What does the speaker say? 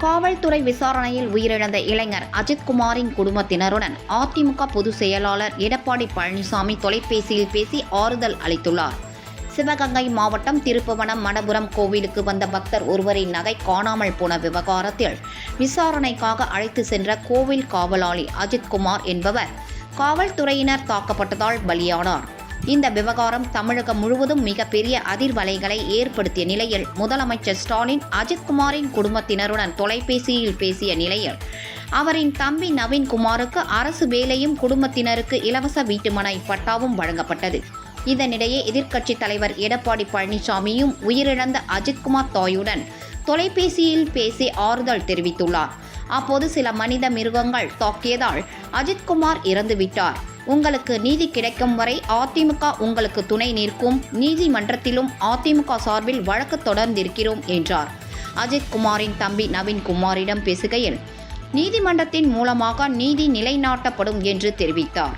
காவல்துறை விசாரணையில் உயிரிழந்த இளைஞர் அஜித்குமாரின் குடும்பத்தினருடன் அதிமுக பொதுச் செயலாளர் எடப்பாடி பழனிசாமி தொலைபேசியில் பேசி ஆறுதல் அளித்துள்ளார். சிவகங்கை மாவட்டம் திருப்புவனம் மடபுரம் கோவிலுக்கு வந்த பக்தர் ஒருவரின் நகை காணாமல் போன விவகாரத்தில் விசாரணைக்காக அழைத்து சென்ற கோவில் காவலாளி அஜித்குமார் என்பவர் காவல்துறையினர் தாக்கப்பட்டதால் பலியானார். இந்த விவகாரம் தமிழகம் முழுவதும் மிகப்பெரிய அதிர்வலைகளை ஏற்படுத்திய நிலையில் முதலமைச்சர் ஸ்டாலின் அஜித்குமாரின் குடும்பத்தினருடன் தொலைபேசியில் பேசிய நிலையில் அவரின் தம்பி நவீன்குமாருக்கு அரசு வேலையும் குடும்பத்தினருக்கு இலவச வீட்டுமனை பட்டாவும் வழங்கப்பட்டது. இதனிடையே எதிர்க்கட்சித் தலைவர் எடப்பாடி பழனிசாமியும் உயிரிழந்த அஜித்குமார் தாயுடன் தொலைபேசியில் பேசி ஆறுதல் தெரிவித்துள்ளார். அப்போது சில மனித மிருகங்கள் தாக்கியதால் அஜித்குமார் இறந்துவிட்டார். உங்களுக்கு நீதி கிடைக்கும் வரை அதிமுக உங்களுக்கு துணை நிற்கும். நீதிமன்றத்திலும் அதிமுக சார்பில் வழக்கு தொடர்ந்திருக்கிறோம் என்றார். அஜித்குமாரின் தம்பி நவீன்குமாரிடம் பேசுகையில் நீதிமன்றத்தின் மூலமாக நீதி நிலைநாட்டப்படும் என்று தெரிவித்தார்.